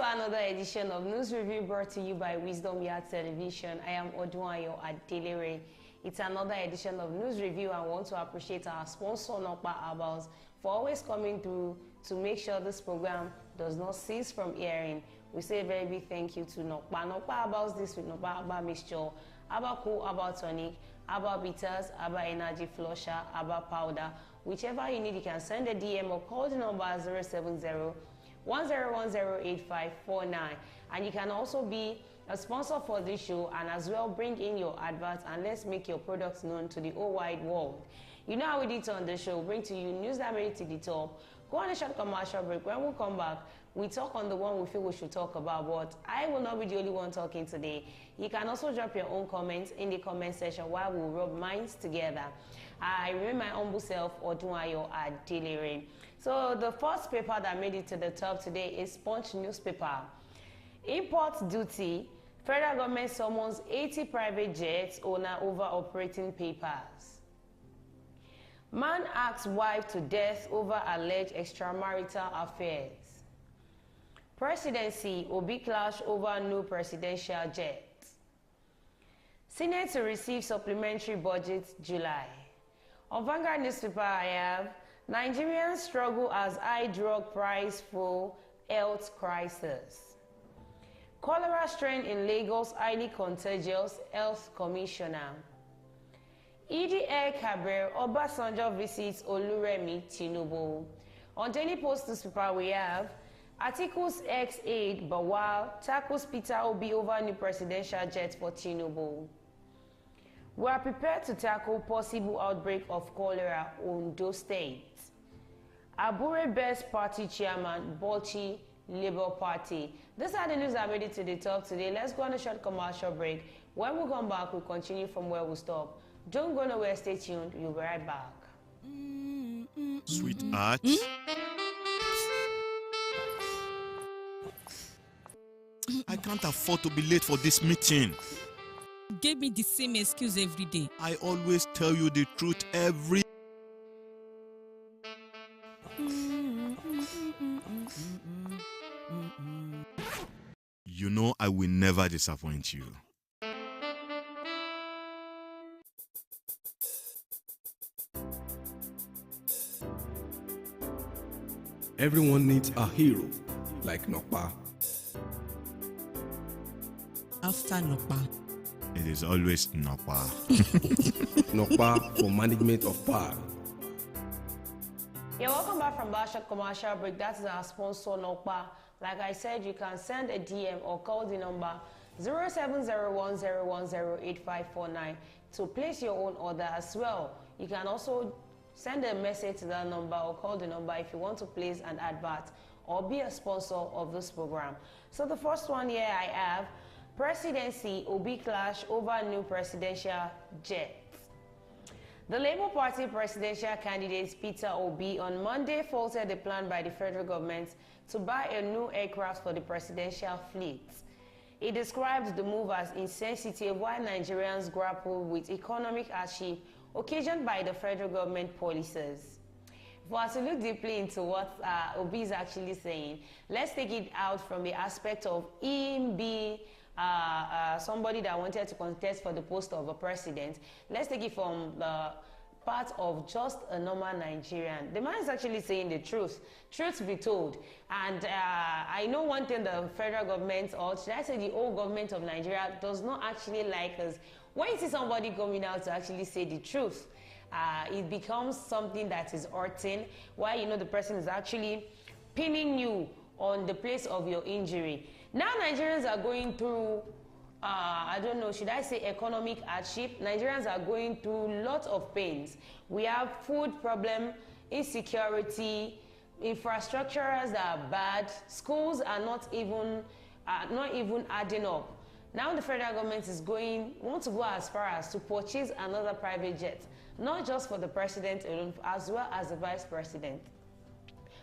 to another edition of News Review brought to you by Wisdom Yard Television. I am Odunayo Adelere. It's another edition of News Review. I want to appreciate our sponsor, Nokpa Herbals, for always coming through to make sure this program does not cease from airing. We say a very big thank you to Nokpa. Nokpa Herbals this week, Nokpa Herbal Mixture, Herbal Cool, Herbal Tonic, Herbal Bitters, Herbal Energy Flusher, Herbal Powder. Whichever you need, you can send a DM or call the number 070-1010-8549. And you can also be a sponsor for this show and as well bring in your adverts and let's make your products known to the whole wide world. You know how we did on the show, bring to you news that made it to the top. Go on a short commercial break. When we come back, we talk on the one we feel we should talk about, but I will not be the only one talking today. You can also drop your own comments in the comment section while we rub minds together. I remain my humble self, Odunayo Adelere. So the first paper that made it to the top today is Punch newspaper. Import duty, federal government summons 80 private jets owner over operating papers. Man asks wife to death over alleged extramarital affairs. Presidency, Obi clash over new presidential jet. Senate to receive supplementary budget July. On Vanguard newspaper, I have Nigerians struggle as high drug price fuel health crisis. Cholera strain in Lagos highly contagious, health commissioner. Idi Kabir, Obasanjo visits Oluremi Tinubu. On Daily Post newspaper, we have Atiku's ex-aide Bawal tackles Peter Obi over new presidential jet for Tinubu. We are prepared to tackle possible outbreak of cholera in Ondo State. Abure Best Party Chairman, Bauchi Labour Party. These are the news that made it to the top today. Let's go on a short commercial break. When we come back, we'll continue from where we stop. Don't go nowhere, stay tuned. We'll be right back. Sweetheart. I can't afford to be late for this meeting. Gave me the same excuse every day. I always tell you the truth every. You know I will never disappoint you. Everyone needs a hero like Nokpa. After Nokpa, It is always Nokpa. Nokpa for management of power. Yeah, welcome back from that short commercial break. That is our sponsor, Nokpa. Like I said, you can send a DM or call the number 07010108549 to place your own order as well. You can also send a message to that number or call the number if you want to place an advert or be a sponsor of this program. So the first one here I have, Presidency, Obi clash over new presidential jet. The Labour Party presidential candidate Peter Obi on Monday faulted the plan by the federal government to buy a new aircraft for the presidential fleet. He described the move as insensitive while Nigerians grapple with economic hardship occasioned by the federal government policies. For us to look deeply into what Obi is actually saying, let's take it out from the aspect of him being somebody that wanted to contest for the post of a president. Let's take it from the part of just a normal Nigerian. The man is actually saying the truth. Truth be told. And I know one thing the federal government, or should I say the whole government of Nigeria, does not actually like us. When you see somebody coming out to actually say the truth, it becomes something that is hurting, while you know the person is actually pinning you on the place of your injury. Now Nigerians are going through, I don't know, should I say economic hardship? Nigerians are going through lots of pains. We have food problem, insecurity, infrastructures that are bad, schools are not even adding up. Now the federal government is wants to go as far as to purchase another private jet, not just for the president alone, as well as the vice president.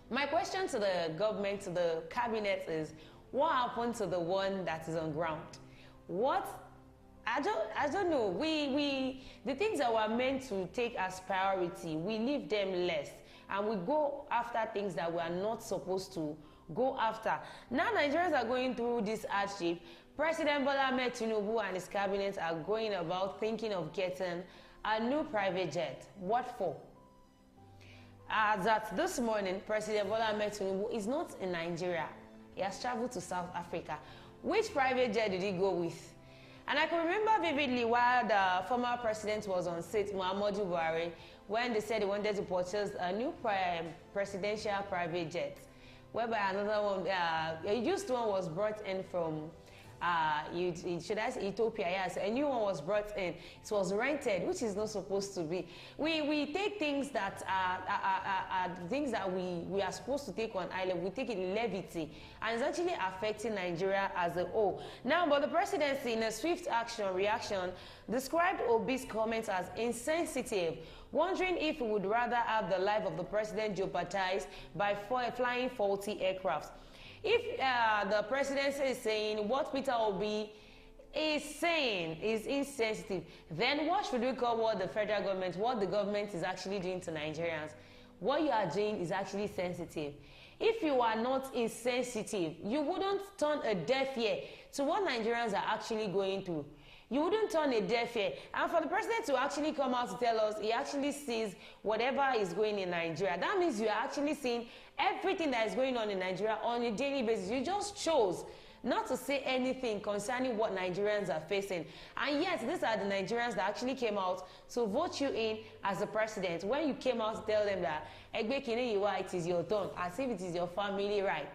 My question to the government, to the cabinet is, what happened to the one that is on ground? I don't know. The things that were meant to take as priority, we leave them less, and we go after things that we are not supposed to go after. Now Nigerians are going through this hardship. President Bola Ahmed Tinubu and his cabinet are going about thinking of getting a new private jet. What for? That this morning, President Bola Ahmed Tinubu is not in Nigeria. He has traveled to South Africa. Which private jet did he go with? And I can remember vividly while the former president was on seat, Muhammadu Buhari, when they said they wanted to purchase a new presidential private jet, whereby another one, a used one was brought in from should I say Ethiopia? Yes, a new one was brought in. It was rented, which is not supposed to be. We take things that are things that we are supposed to take on island. We take it in levity, and it's actually affecting Nigeria as a whole. Now, but the presidency, in a swift reaction, described Obi's comments as insensitive, wondering if he would rather have the life of the president jeopardized by flying faulty aircrafts. If the presidency is saying what Peter Obi is saying is insensitive, then what should we call what the federal government, what the government is actually doing to Nigerians? What you are doing is actually sensitive. If you are not insensitive, you wouldn't turn a deaf ear to what Nigerians are actually going through. You wouldn't turn a deaf ear. And for the president to actually come out to tell us he actually sees whatever is going in Nigeria, that means you are actually seeing everything that is going on in Nigeria on a daily basis. You just chose not to say anything concerning what Nigerians are facing. And yet, these are the Nigerians that actually came out to vote you in as a president. When you came out to tell them that, it is your turn, as if it is your family right.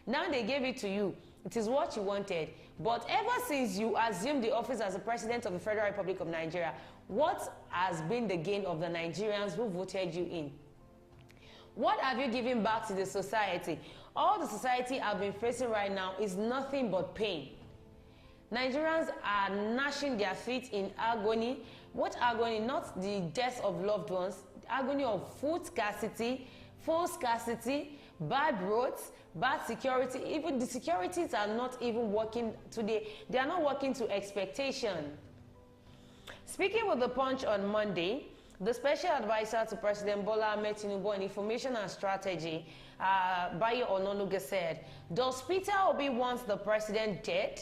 Now they gave it to you. It is what you wanted. But ever since you assumed the office as the president of the Federal Republic of Nigeria, what has been the gain of the Nigerians who voted you in? What have you given back to the society? All the society have been facing right now is nothing but pain. Nigerians are gnashing their feet in agony. What agony? Not the death of loved ones. Agony of food scarcity, bad roads, bad security. Even the securities are not even working today. They are not working to expectation. Speaking with the Punch on Monday, the special advisor to President Bola Ahmed Tinubu on information and strategy, Bayo Ononuga, said, "Does Peter Obi want the president dead?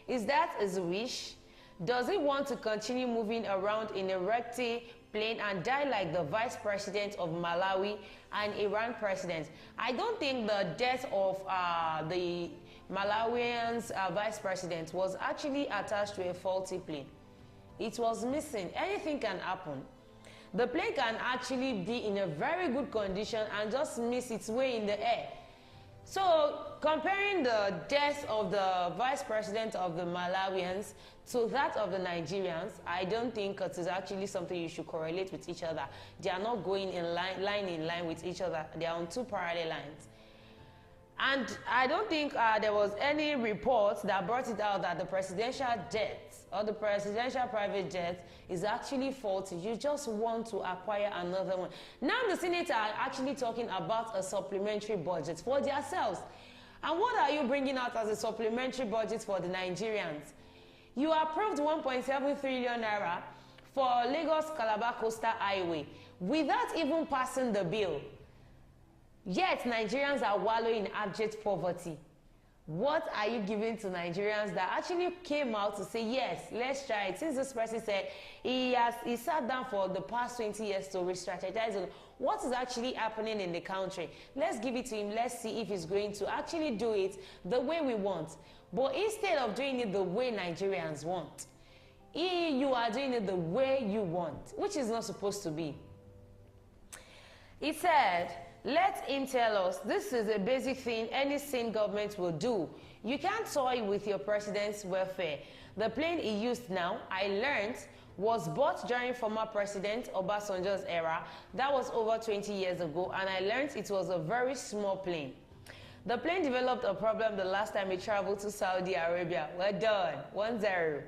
Is that his wish? Does he want to continue moving around in a recti plane and die like the vice president of Malawi and Iran president?" I don't think the death of the Malawian's vice president was actually attached to a faulty plane. It was missing. Anything can happen. The plane can actually be in a very good condition and just miss its way in the air. So, comparing the death of the vice president of the Malawians to that of the Nigerians, I don't think it is actually something you should correlate with each other. They are not going in line with each other. They are on two parallel lines. And I don't think there was any report that brought it out that the presidential jet or the presidential private jet is actually faulty. You just want to acquire another one. Now the Senate are actually talking about a supplementary budget for themselves. And what are you bringing out as a supplementary budget for the Nigerians? You approved 1.7 trillion naira for Lagos-Calabar Coastal Highway without even passing the bill. Yet Nigerians are wallowing in abject poverty. What are you giving to Nigerians that actually came out to say, yes, let's try it? Since this person said he sat down for the past 20 years to re-strategize on what is actually happening in the country. Let's give it to him. Let's see if he's going to actually do it the way we want. But instead of doing it the way Nigerians want, you are doing it the way you want, which is not supposed to be. He said, let him tell us this is a basic thing any sane government will do. You can't toy with your president's welfare. The plane he used now, I learned, was bought during former President Obasanjo's era. That was over 20 years ago, and I learned it was a very small plane. The plane developed a problem the last time it traveled to Saudi Arabia. Well done, 1-0.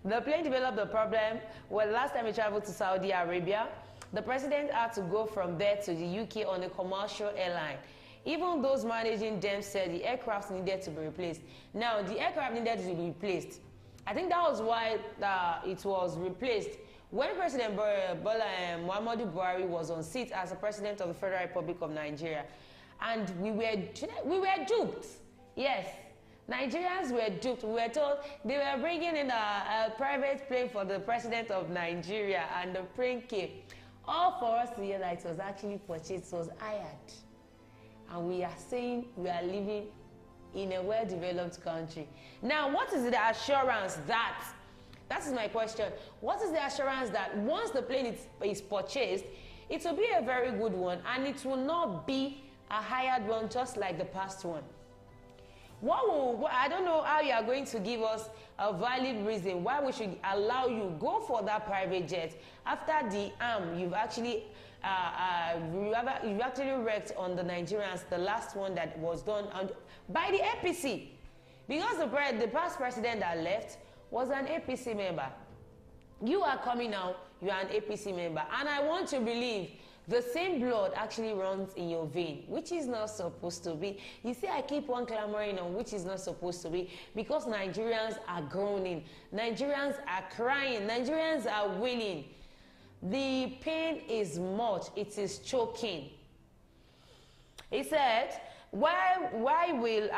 The plane developed a problem last time it traveled to Saudi Arabia. The president had to go from there to the UK on a commercial airline. Even those managing them said the aircraft needed to be replaced. Now, the aircraft needed to be replaced. I think that was why it was replaced when President Muhammadu Buhari was on seat as the president of the Federal Republic of Nigeria. and we were duped. Yes, Nigerians were duped. We were told they were bringing in a private plane for the president of Nigeria, and the plane came. All for us to hear that it was actually purchased, it was hired. And we are saying we are living in a well-developed country. Now, what is the assurance that is my question. What is the assurance that once the plane is purchased, it will be a very good one and it will not be a hired one just like the past one? I don't know how you are going to give us a valid reason why we should allow you go for that private jet after the arm you've actually wrecked on the Nigerians, the last one that was done by the APC, because the past president that left was an APC member. You are coming now, you are an APC member, and I want to believe the same blood actually runs in your vein, which is not supposed to be. You see, I keep on clamoring on which is not supposed to be, because Nigerians are groaning, Nigerians are crying, Nigerians are willing. The pain is much, it is choking. He said, why will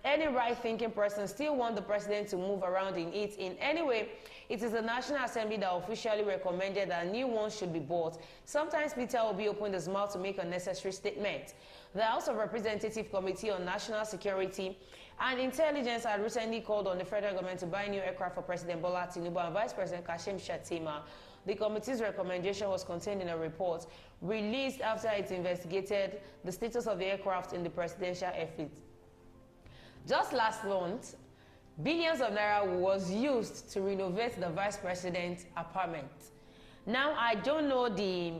any right-thinking person still want the president to move around in it in any way? It is the National Assembly that officially recommended that new ones should be bought. Sometimes Peter Obi opened his mouth to make a necessary statement. The House of Representative Committee on National Security and Intelligence had recently called on the federal government to buy new aircraft for President Bola Tinubu and Vice President Kashim Shettima. The committee's recommendation was contained in a report released after it investigated the status of the aircraft in the presidential airfield. Just last month, billions of naira was used to renovate the vice president's apartment. Now, I don't know the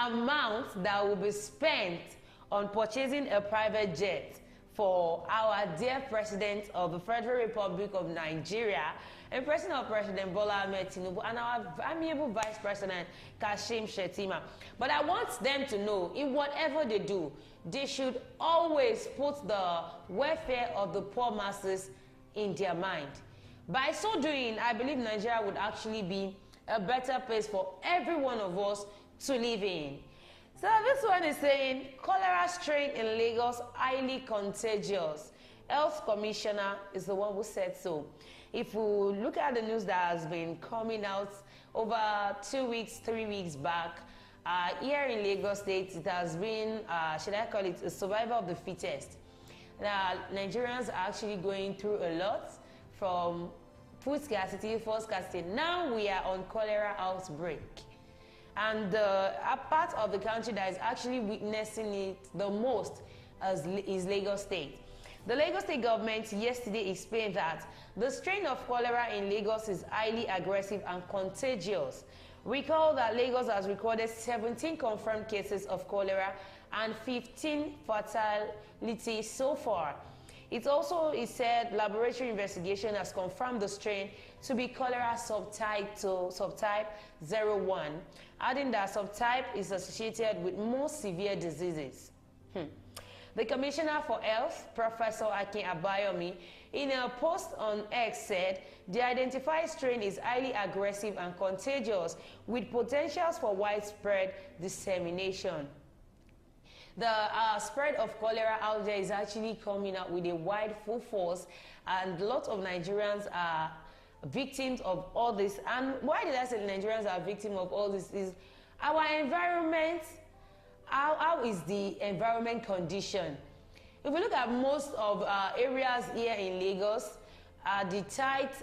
amount that will be spent on purchasing a private jet for our dear president of the Federal Republic of Nigeria, and President of President Bola Ahmed Tinubu, and our amiable Vice President Kashim Shettima. But I want them to know, in whatever they do, they should always put the welfare of the poor masses in their mind. By so doing, I believe Nigeria would actually be a better place for every one of us to live in. So this one is saying, cholera strain in Lagos highly contagious. Health Commissioner is the one who said so. If we look at the news that has been coming out over 2 weeks, 3 weeks back, here in Lagos State, it has been, should I call it, a survival of the fittest. Now, Nigerians are actually going through a lot, from food scarcity, food scarcity. Now we are on cholera outbreak. And a part of the country that is actually witnessing it the most is Lagos State. The Lagos State government yesterday explained that the strain of cholera in Lagos is highly aggressive and contagious. Recall that Lagos has recorded 17 confirmed cases of cholera and 15 fatalities so far. It also is said laboratory investigation has confirmed the strain to be cholera subtype 01, adding that subtype is associated with more severe diseases. The Commissioner for Health, Professor Akin Abayomi, in a post on X said the identified strain is highly aggressive and contagious with potentials for widespread dissemination. The spread of cholera out there is actually coming out with a wide full force, and a lot of Nigerians are victims of all this. And why did I say Nigerians are victims of all this? Is our environment. How is the environment condition? If we look at most of areas here in Lagos, the tight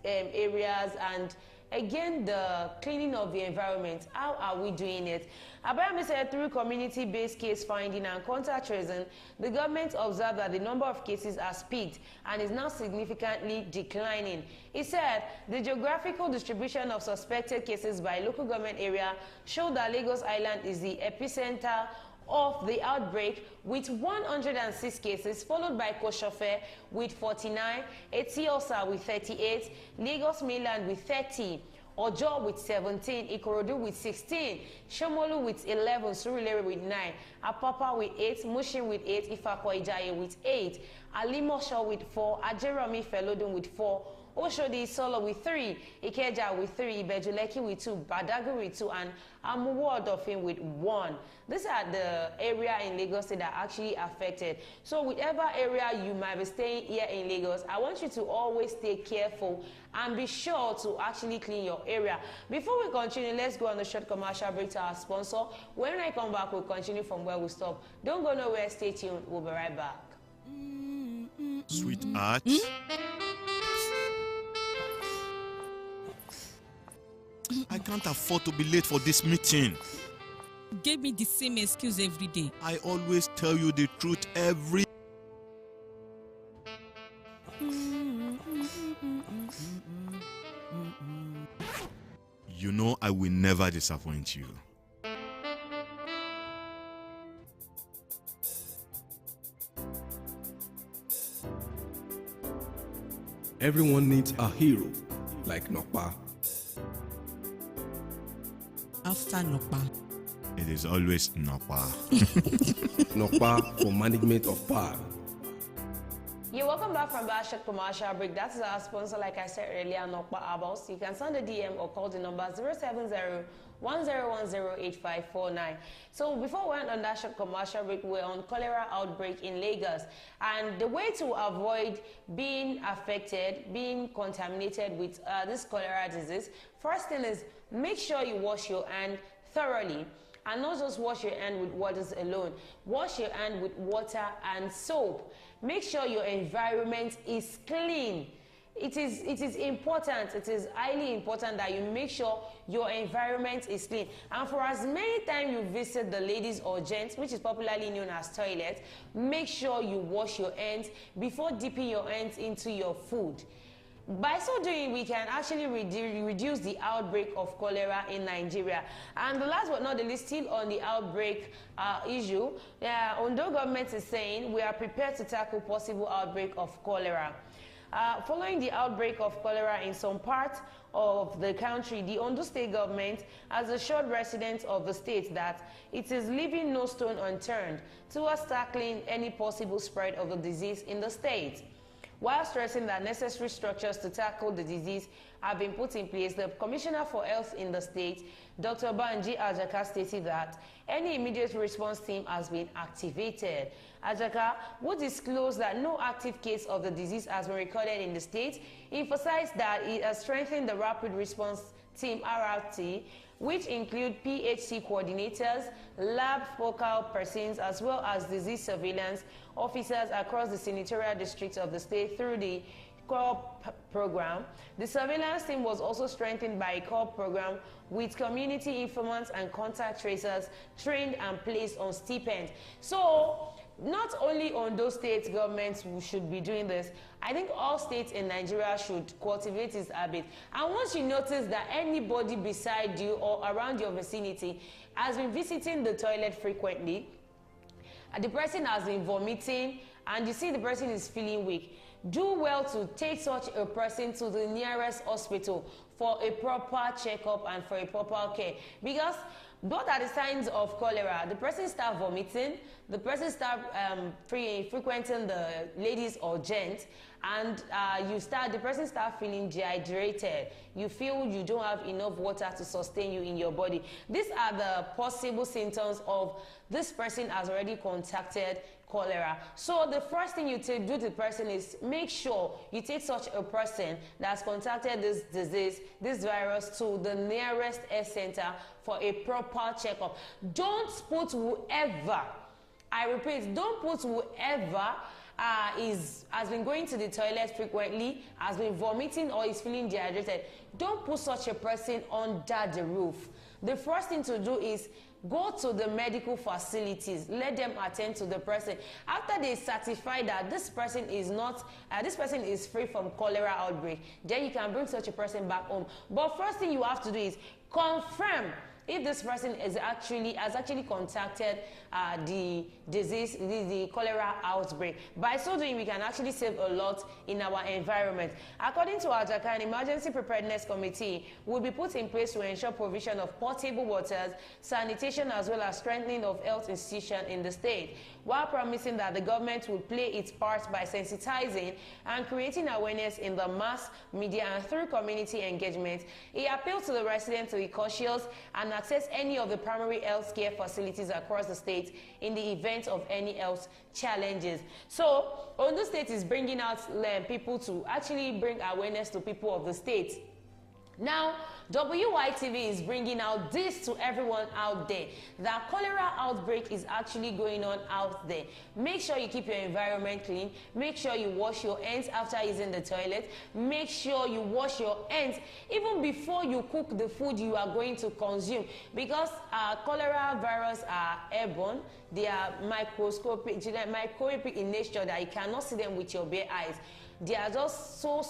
areas, and again the cleaning of the environment, how are we doing it? Abraham said through community-based case finding and contact tracing, the government observed that the number of cases has peaked and is now significantly declining. He said the geographical distribution of suspected cases by local government area showed that Lagos Island is the epicenter of the outbreak with 106 cases, followed by Koshofe with 49, Etiosa with 38, Lagos Mainland with 30, Ojo with 17, Ikorodu with 16, Shomolu with 11, Surulere with 9, Apapa with 8, Mushin with 8, Ifako Ijaye with 8, Alimosho with 4, Ajeromi Felodun with 4, Oshodi Solo with 3, Ikeja with 3, Bejuleki with 2, Badagry with 2, and Amuwo with 1. These are the area in Lagos that are actually affected. So whichever area you might be staying here in Lagos, I want you to always stay careful and be sure to actually clean your area. Before we continue, let's go on a short commercial break to our sponsor. When I come back, we'll continue from where we stop. Don't go nowhere, stay tuned. We'll be right back. Sweetheart. I can't afford to be late for this meeting. Give me the same excuse every day. I always tell you the truth every... You know I will never disappoint you. Everyone needs a hero like Nokpa. After Nokpa. It is always Napa. Nokpa for management of power. You're welcome back from that short commercial break. That is our sponsor, like I said earlier, Nokpa Abos. You can send a DM or call the number 070-1010-8549. So before we went on that short commercial break, we're on cholera outbreak in Lagos. And the way to avoid being affected, being contaminated with this cholera disease, first thing is make sure you wash your hand thoroughly. And not just wash your hand with water alone. Wash your hand with water and soap. Make sure your environment is clean. It is important, it is highly important that you make sure your environment is clean. And for as many times you visit the ladies or gents, which is popularly known as toilet, make sure you wash your hands before dipping your hands into your food. By so doing, we can actually reduce the outbreak of cholera in Nigeria. And the last but not the least, still on the outbreak issue, Ondo government is saying we are prepared to tackle possible outbreak of cholera. Following the outbreak of cholera in some parts of the country, the Ondo state government has assured residents of the state that it is leaving no stone unturned towards tackling any possible spread of the disease in the state. While stressing that necessary structures to tackle the disease have been put in place, the Commissioner for Health in the state, Dr. Banji Ajaka, stated that any immediate response team has been activated. Ajaka, who disclosed that no active case of the disease has been recorded in the state, emphasized that it has strengthened the rapid response team RRT, which include PHC coordinators, lab focal persons, as well as disease surveillance officers across the senatorial districts of the state through the CORP program. The surveillance team was also strengthened by a CORP program with community informants and contact tracers trained and placed on stipend. So, not only on those state governments who should be doing this, I think all states in Nigeria should cultivate this habit. And once you notice that anybody beside you or around your vicinity has been visiting the toilet frequently, the person has been vomiting, and you see the person is feeling weak, do well to take such a person to the nearest hospital for a proper checkup and for a proper care. Because what are the signs of cholera? The person start vomiting, the person start frequenting the ladies or gents, and the person start feeling dehydrated. You feel you don't have enough water to sustain you in your body. These are the possible symptoms of this person has already contacted cholera. So the first thing you do to the person is make sure you take such a person that's contacted this disease, this virus, to the nearest health center for a proper checkup. Don't put whoever, I repeat, don't put whoever has been going to the toilet frequently, has been vomiting, or is feeling dehydrated. Don't put such a person under the roof. The first thing to do is go to the medical facilities. Let them attend to the person. After they certify that this person is free from cholera outbreak, then you can bring such a person back home. But first thing you have to do is confirm if this person has actually contacted the disease, the cholera outbreak. By so doing, we can actually save a lot in our environment. According to our an emergency preparedness committee will be put in place to ensure provision of potable waters, sanitation, as well as strengthening of health institutions in the state, while promising that the government will play its part by sensitizing and creating awareness in the mass media and through community engagement. He appealed to the residents to be cautious and access any of the primary health care facilities across the state in the event of any health challenges. So, Ondo State is bringing out people to actually bring awareness to people of the state. Now, WYTV is bringing out this to everyone out there. That cholera outbreak is actually going on out there. Make sure you keep your environment clean. Make sure you wash your hands after using the toilet. Make sure you wash your hands even before you cook the food you are going to consume. Because cholera virus are airborne. They are microscopic in nature that you cannot see them with your bare eyes. They are just so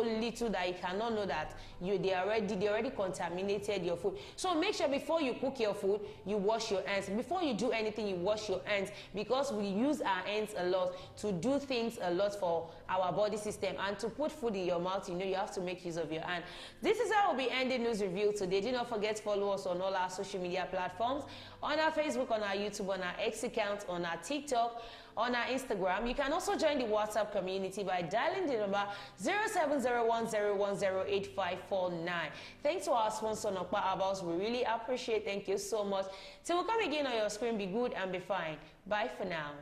little that you cannot know that they already contaminated your food. So make sure before you cook your food, you wash your hands. Before you do anything, you wash your hands, because we use our hands a lot to do things a lot for our body system. And to put food in your mouth, you have to make use of your hand. This is how we'll be ending News Review today. Do not forget to follow us on all our social media platforms, on our Facebook, on our YouTube, on our X account, on our TikTok, on our Instagram. You can also join the WhatsApp community by dialing the number 070101085549. Thanks to our sponsor, Nokpa Abals. We really appreciate. Thank you so much. Till we come again on your screen, be good and be fine. Bye for now.